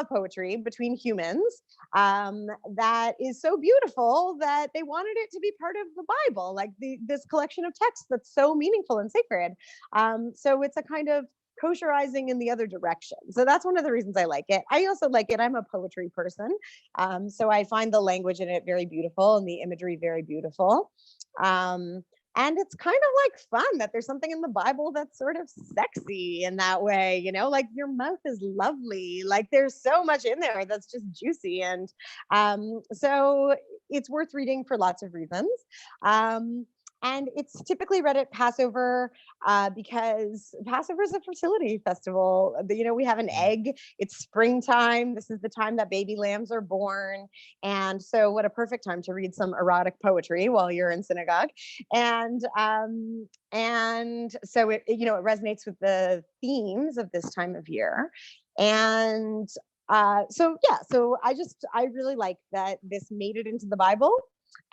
poetry between humans that is so beautiful that they wanted it to be part of the Bible, like this collection of texts that's so meaningful and sacred. So it's a kind of kosherizing in the other direction. So that's one of the reasons I like it. I also like it. I'm a poetry person. So I find the language in it very beautiful and the imagery very beautiful. And it's kind of like fun that there's something in the Bible that's sort of sexy in that way, like your mouth is lovely. Like there's so much in there that's just juicy. And so it's worth reading for lots of reasons. And it's typically read at Passover because Passover is a fertility festival. We have an egg. It's springtime. This is the time that baby lambs are born. And so what a perfect time to read some erotic poetry while you're in synagogue. And so it resonates with the themes of this time of year. And so I really like that this made it into the Bible,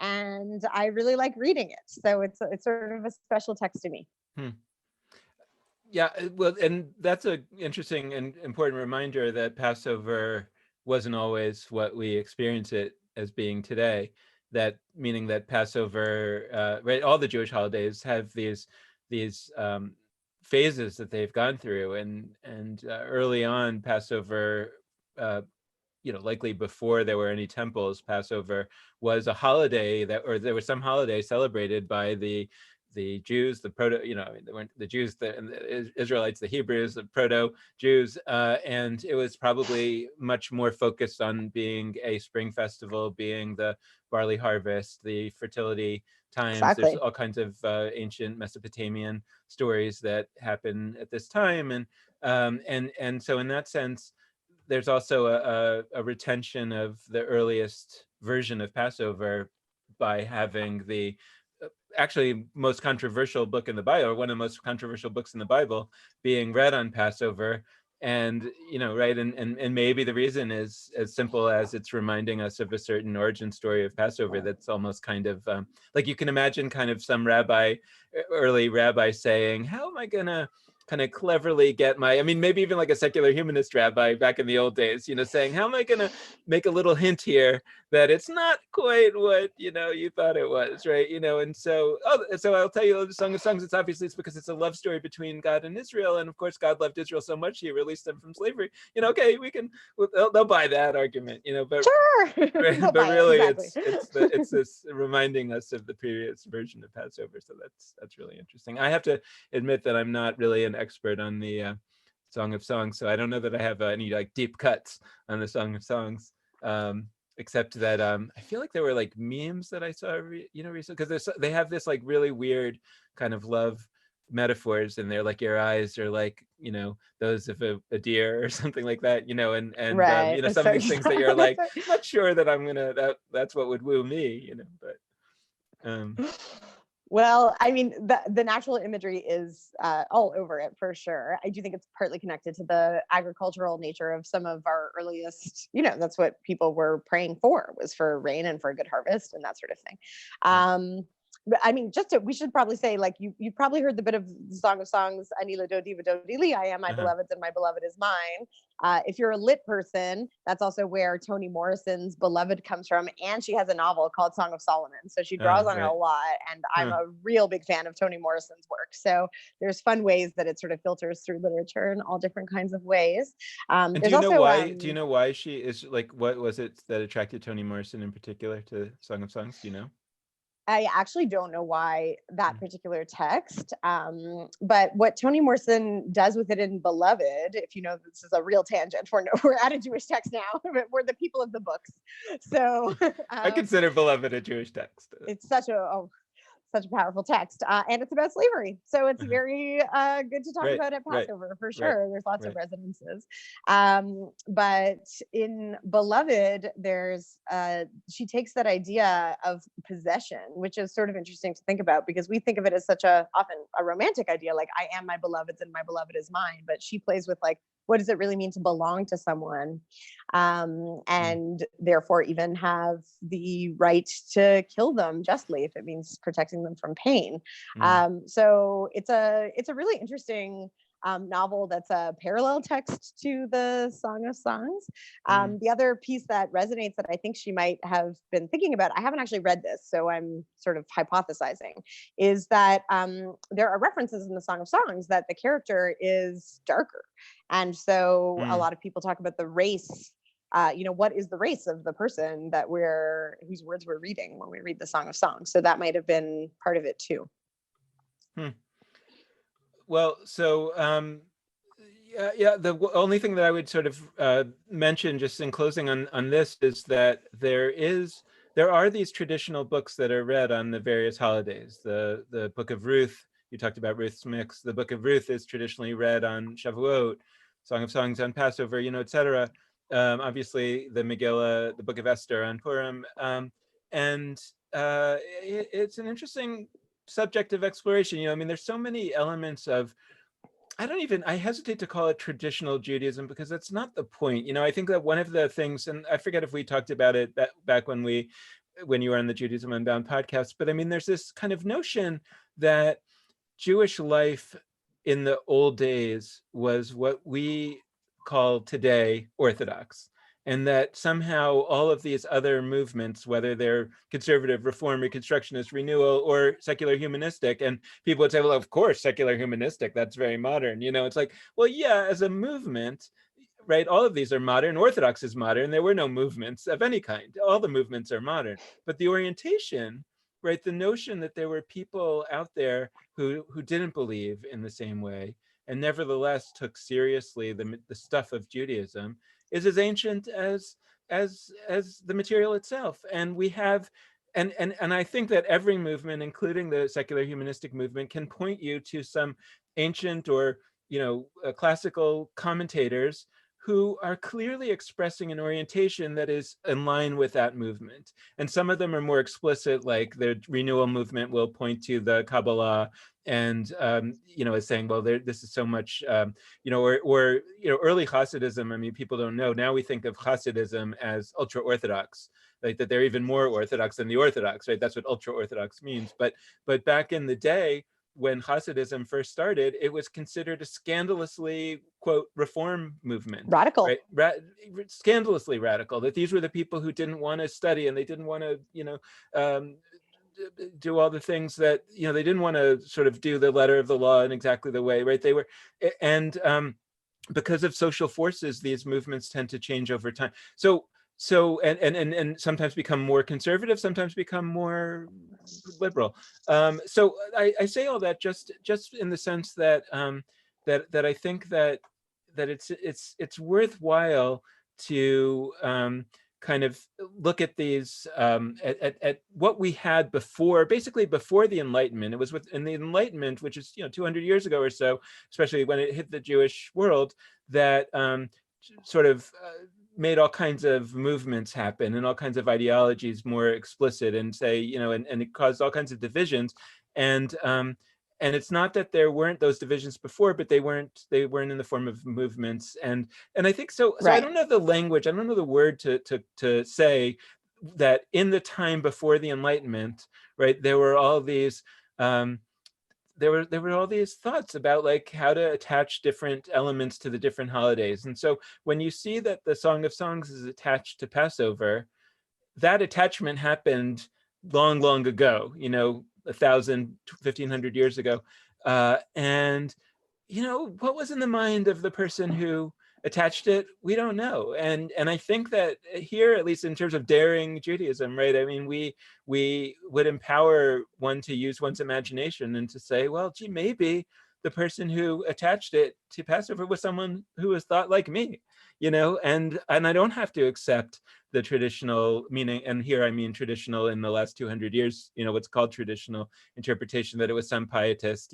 and I really like reading it. So it's sort of a special text to me. Yeah, well, and that's an interesting and important reminder that Passover wasn't always what we experience it as being today. That meaning that Passover, right? All the Jewish holidays have these phases that they've gone through, and early on, Passover, likely before there were any temples, Passover was a holiday or there was some holiday celebrated by the Jews, the proto, they weren't the Jews, the Israelites, the Hebrews, the proto Jews, and it was probably much more focused on being a spring festival, being the barley harvest, the fertility times. Exactly. There's all kinds of ancient Mesopotamian stories that happen at this time, and so in that sense, there's also a retention of the earliest version of Passover by having the actually most controversial book in the Bible, or one of the most controversial books in the Bible, being read on Passover. And right, and maybe the reason is as simple as it's reminding us of a certain origin story of Passover that's almost kind of like you can imagine kind of some early rabbi saying, how am I gonna kind of cleverly get maybe even like a secular humanist rabbi back in the old days, saying, how am I going to make a little hint here that it's not quite what, you thought it was, right? And so I'll tell you the Song of Songs. It's because it's a love story between God and Israel. And of course, God loved Israel so much, he released them from slavery. Okay, they'll buy that argument, but sure. but really it's this reminding us of the previous version of Passover. So that's really interesting. I have to admit that I'm not really an expert on the Song of Songs, so I don't know that I have any like deep cuts on the Song of Songs, except that I feel like there were like memes that I saw recently, because they have this like really weird kind of love metaphors in there, like your eyes are like those of a deer or something like that, and right. some of these things that you're like not sure that I'm gonna that's what would woo me, but well, I mean, the natural imagery is all over it for sure. I do think it's partly connected to the agricultural nature of some of our earliest, that's what people were praying for, was for rain and for a good harvest and that sort of thing. But I mean, we should probably say, like, you've probably heard the bit of the Song of Songs, Anila Dodi Vadodili, I am my beloved's and my beloved is mine. If you're a lit person, that's also where Toni Morrison's Beloved comes from. And she has a novel called Song of Solomon. So she draws on it a lot. And I'm a real big fan of Toni Morrison's work. So there's fun ways that it sort of filters through literature in all different kinds of ways. And do you know why? Do you know why she is like? What was it that attracted Toni Morrison in particular to Song of Songs? Do you know? I actually don't know why that particular text, but what Toni Morrison does with it in Beloved, if this is a real tangent, we're at a Jewish text now, but we're the people of the books. So I consider Beloved a Jewish text. It's such a powerful text, and it's about slavery, so it's very good to talk about at Passover for sure. There's lots of resonances, but in Beloved, there's she takes that idea of possession, which is sort of interesting to think about, because we think of it as often a romantic idea, like I am my beloved's and my beloved is mine, but she plays with like, what does it really mean to belong to someone, and therefore even have the right to kill them justly if it means protecting them from pain. So it's a really interesting novel that's a parallel text to the Song of Songs. The other piece that resonates that I think she might have been thinking about, I haven't actually read this, so I'm sort of hypothesizing, is that there are references in the Song of Songs that the character is darker. And so a lot of people talk about the race. What is the race of the person whose words we're reading when we read the Song of Songs? So that might have been part of it too. Well, so the only thing that I would sort of mention just in closing on this is that there there are these traditional books that are read on the various holidays. The Book of Ruth, you talked about Ruth's Mix. The Book of Ruth is traditionally read on Shavuot, Song of Songs on Passover, etc. Obviously, the Megillah, the Book of Esther on Purim, and it's an interesting subject of exploration. I mean, there's so many elements of, I hesitate to call it traditional Judaism because that's not the point. I think that one of the things, and I forget if we talked about it back when you were on the Judaism Unbound podcast, but I mean, there's this kind of notion that Jewish life in the old days was what we call today Orthodox. And that somehow all of these other movements, whether they're conservative, reform, reconstructionist, renewal, or secular humanistic, and people would say, well, of course, secular humanistic, that's very modern. It's like, well, yeah, as a movement, right, all of these are modern. Orthodox is modern. There were no movements of any kind. All the movements are modern. But the orientation, right, the notion that there were people out there who didn't believe in the same way and nevertheless took seriously the stuff of Judaism is as ancient as the material itself. And we have, and I think that every movement, including the secular humanistic movement, can point you to some ancient or classical commentators who are clearly expressing an orientation that is in line with that movement. And some of them are more explicit, like the renewal movement will point to the Kabbalah and, is saying, well, this is so much, or early Hasidism. I mean, people don't know. Now we think of Hasidism as ultra-Orthodox, like that they're even more Orthodox than the Orthodox, right? That's what ultra-Orthodox means. But back in the day, when Hasidism first started, it was considered a scandalously, quote, reform movement. Radical. Right? Scandalously radical, that these were the people who didn't want to study and they didn't want to, do all the things that, they didn't want to sort of do the letter of the law in exactly the way, right? They were, and because of social forces, these movements tend to change over time. So and sometimes become more conservative, sometimes become more liberal. So I say all that just in the sense that that I think that it's worthwhile to kind of look at these at what we had before, basically before the Enlightenment. It was in the Enlightenment, which is 200 years ago or so, especially when it hit the Jewish world, that sort of made all kinds of movements happen and all kinds of ideologies more explicit, and say, and it caused all kinds of divisions. And it's not that there weren't those divisions before, but they weren't in the form of movements. And I think so. So right. I don't know the language, I don't know the word to say that in the time before the Enlightenment, right, there were all these there were all these thoughts about like how to attach different elements to the different holidays. And so when you see that the Song of Songs is attached to Passover, that attachment happened long ago, 1,000, 1,500 years ago. And what was in the mind of the person who attached it? We don't know. And I think that here, at least in terms of daring Judaism, right? I mean, we would empower one to use one's imagination and to say, well, gee, maybe the person who attached it to Passover was someone who was thought like me, and I don't have to accept the traditional meaning. And here I mean traditional in the last 200 years, what's called traditional interpretation, that it was some pietist,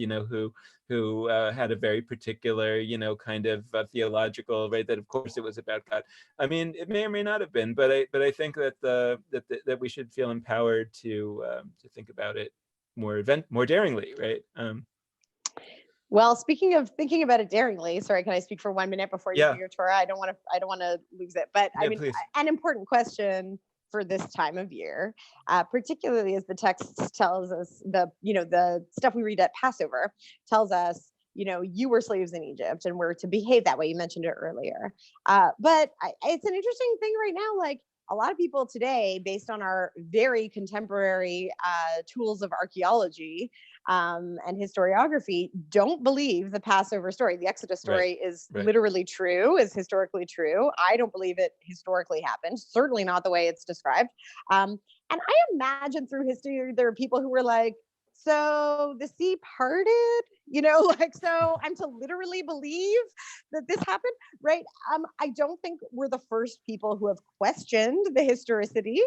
who had a very particular, kind of theological, right, that of course it was about God. I mean, it may or may not have been, but I think that that we should feel empowered to think about it more daringly, right? Well, speaking of thinking about it daringly, sorry, can I speak for 1 minute before you do your Torah? I don't want to lose it, but I mean, please. An important question for this time of year, particularly as the text tells us, the stuff we read at Passover tells us, you were slaves in Egypt and were to behave that way. You mentioned it earlier, but it's an interesting thing right now. Like, a lot of people today, based on our very contemporary tools of archaeology and historiography, don't believe the Passover story. The Exodus story is literally true, is historically true. I don't believe it historically happened, certainly not the way it's described. And I imagine through history, there are people who were like, so the sea parted, like, so I'm to literally believe that this happened, right? I don't think we're the first people who have questioned the historicity,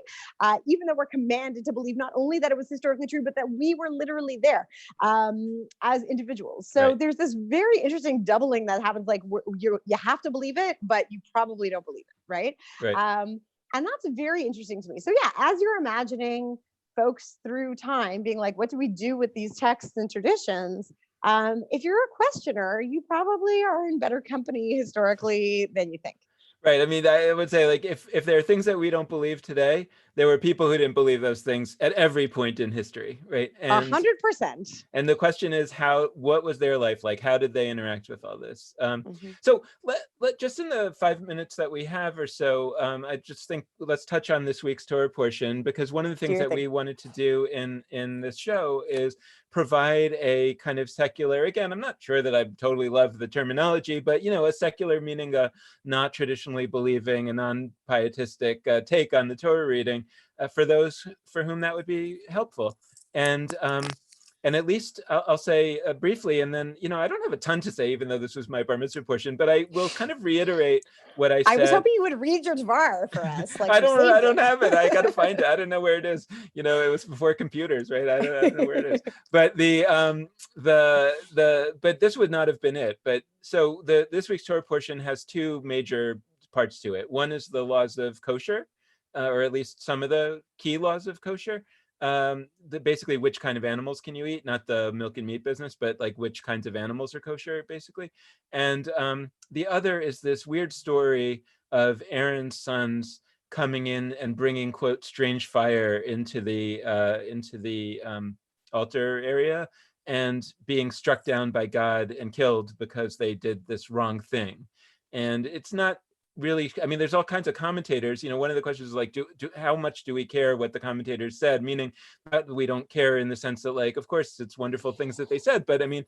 even though we're commanded to believe not only that it was historically true, but that we were literally there as individuals. So Right. there's this very interesting doubling that happens, like you have to believe it, but you probably don't believe it, right? Right. And that's very interesting to me. So yeah, as you're imagining folks through time being like, what do we do with these texts and traditions? If you're a questioner, you probably are in better company historically than you think. Right. I mean, I would say, like, if there are things that we don't believe today, there were people who didn't believe those things at every point in history, right? A 100%. And the question is, what was their life like? How did they interact with all this? Mm-hmm. So let just in the 5 minutes that we have or so, I just think let's touch on this week's Torah portion, because one of the things that we wanted to do in this show is provide a kind of secular, again, I'm not sure that I totally love the terminology, but a secular meaning a not traditionally believing, a non-pietistic take on the Torah reading for those for whom that would be helpful. And at least I'll say briefly, and then, I don't have a ton to say, even though this was my bar mitzvah portion, but I will kind of reiterate what I said. I was hoping you would read your Dvar for us. Like, I don't have it. I got to find it. I don't know where it is. It was before computers, right? I don't know where it is. But but this would not have been it. But so this week's Torah portion has two major parts to it. One is the laws of kosher, or at least some of the key laws of kosher. Basically, which kind of animals can you eat, not the milk and meat business, but like which kinds of animals are kosher, basically. And the other is this weird story of Aaron's sons coming in and bringing, quote, strange fire into the altar area and being struck down by God and killed because they did this wrong thing. And it's not really, I mean, there's all kinds of commentators. One of the questions is like, how much do we care what the commentators said? Meaning, we don't care in the sense that, like, of course, it's wonderful things that they said, but I mean,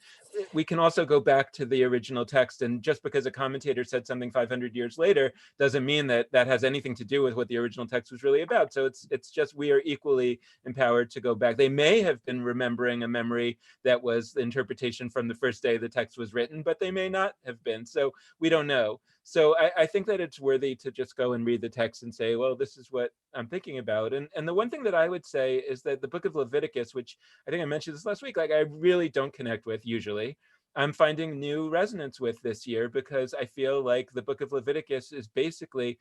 we can also go back to the original text, and just because a commentator said something 500 years later doesn't mean that that has anything to do with what the original text was really about. So it's just, we are equally empowered to go back. They may have been remembering a memory that was the interpretation from the first day the text was written, but they may not have been. So we don't know. So I think that it's worthy to just go and read the text and say, well, this is what I'm thinking about. And the one thing that I would say is that the book of Leviticus, which I think I mentioned this last week, like, I really don't connect with usually, I'm finding new resonance with this year, because I feel like the book of Leviticus is basically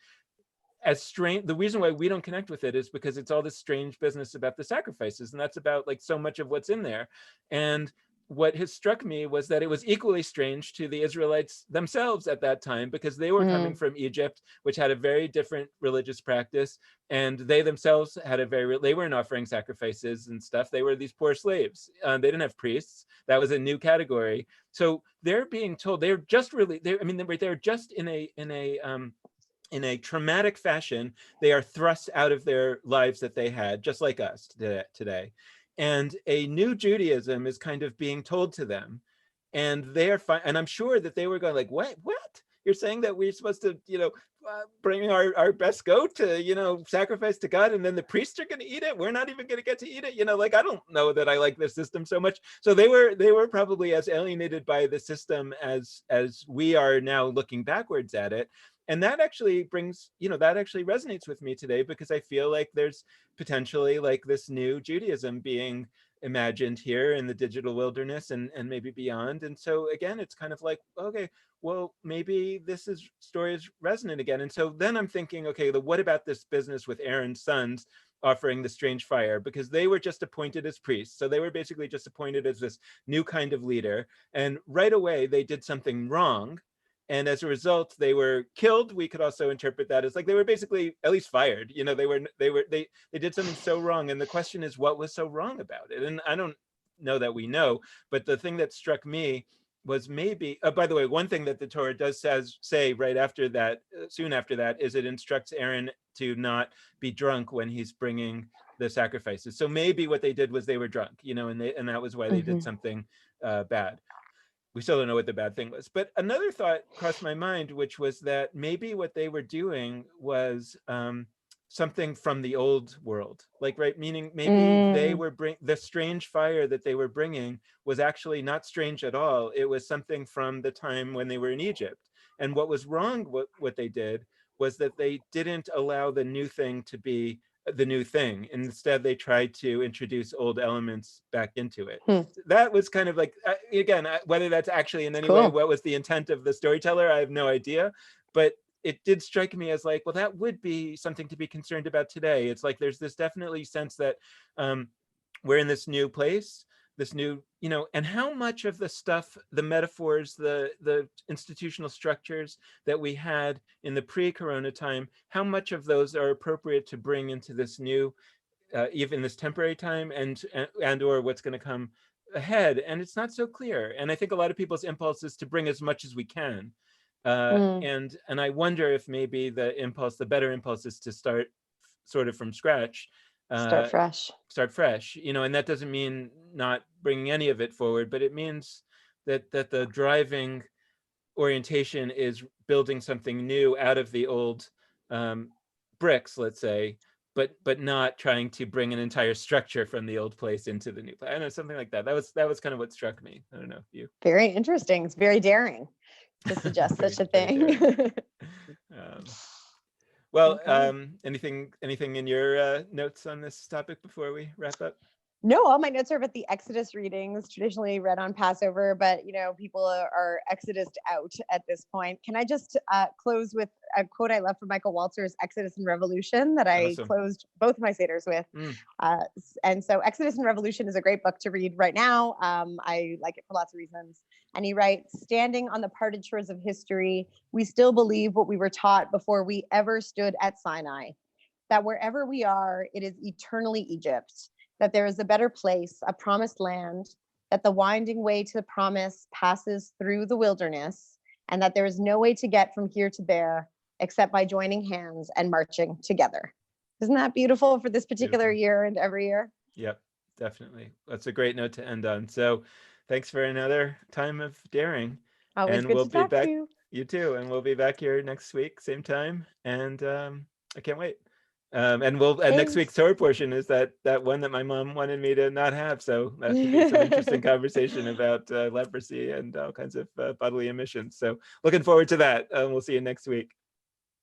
as strange. The reason why we don't connect with it is because it's all this strange business about the sacrifices, and that's about, like, so much of what's in there. And what has struck me was that it was equally strange to the Israelites themselves at that time, because they were coming from Egypt, which had a very different religious practice, and they themselves had they weren't offering sacrifices and stuff. They were these poor slaves. They didn't have priests. That was a new category. So they're being told they're just in a traumatic fashion, they are thrust out of their lives that they had, just like us today. And a new Judaism is kind of being told to them. And they are fine. And I'm sure that they were going like, what? You're saying that we're supposed to, bring our best goat to, sacrifice to God, and then the priests are going to eat it? We're not even going to get to eat it. Like, I don't know that I like this system so much. So they were probably as alienated by the system as we are now looking backwards at it. And that actually that actually resonates with me today, because I feel like there's potentially, like, this new Judaism being imagined here in the digital wilderness and maybe beyond. And so again, it's kind of like, okay, well, maybe this story is resonant again. And so then I'm thinking, okay, what about this business with Aaron's sons offering the strange fire? Because they were just appointed as priests. So they were basically just appointed as this new kind of leader. And right away, they did something wrong. And as a result, they were killed. We could also interpret that as, like, they were basically at least fired. They did something so wrong. And the question is, what was so wrong about it? And I don't know that we know, but the thing that struck me was maybe, by the way, one thing that the Torah does say right after that, soon after that, is it instructs Aaron to not be drunk when he's bringing the sacrifices. So maybe what they did was they were drunk, and that was why they did something bad. We still don't know what the bad thing was. But another thought crossed my mind, which was that maybe what they were doing was something from the old world, like, right, meaning maybe they were the strange fire that they were bringing was actually not strange at all. It was something from the time when they were in Egypt. And what was wrong, what they did was that they didn't allow the new thing to be the new thing. Instead, they tried to introduce old elements back into it. That was kind of like, again, whether that's actually in any way what was the intent of the storyteller, I have no idea. But it did strike me as like, well, that would be something to be concerned about today. It's like there's this definitely sense that we're in this new place, this new, and how much of the stuff, the metaphors, the institutional structures that we had in the pre-corona time, how much of those are appropriate to bring into this new, even this temporary time, and or what's going to come ahead. And it's not so clear. And I think a lot of people's impulse is to bring as much as we can. And I wonder if maybe the better impulse is to start sort of from scratch, start fresh, and that doesn't mean not bringing any of it forward, but it means that the driving orientation is building something new out of the old bricks, let's say, but not trying to bring an entire structure from the old place into the new place. I don't know, something like that. That was kind of what struck me. I don't know if you. Very interesting. It's very daring to suggest such a thing. Anything in your notes on this topic before we wrap up? No, all my notes are about the Exodus readings, traditionally read on Passover, but people are Exodus out at this point. Can I just close with a quote I love from Michael Walzer's Exodus and Revolution that I closed both of my Seders with? And so Exodus and Revolution is a great book to read right now. I like it for lots of reasons. And he writes, standing on the parted shores of history, we still believe what we were taught before we ever stood at Sinai, that wherever we are, it is eternally Egypt, that there is a better place, a promised land, that the winding way to promise passes through the wilderness, and that there is no way to get from here to there except by joining hands and marching together. Isn't that beautiful for this particular year and every year? Yep, definitely. That's a great note to end on. So thanks for another time of daring. Always good to talk to you. You too. And we'll be back here next week, same time. And I can't wait. And next week's Torah portion is that one that my mom wanted me to not have. So that should be some interesting conversation about leprosy and all kinds of bodily emissions. So looking forward to that. We'll see you next week.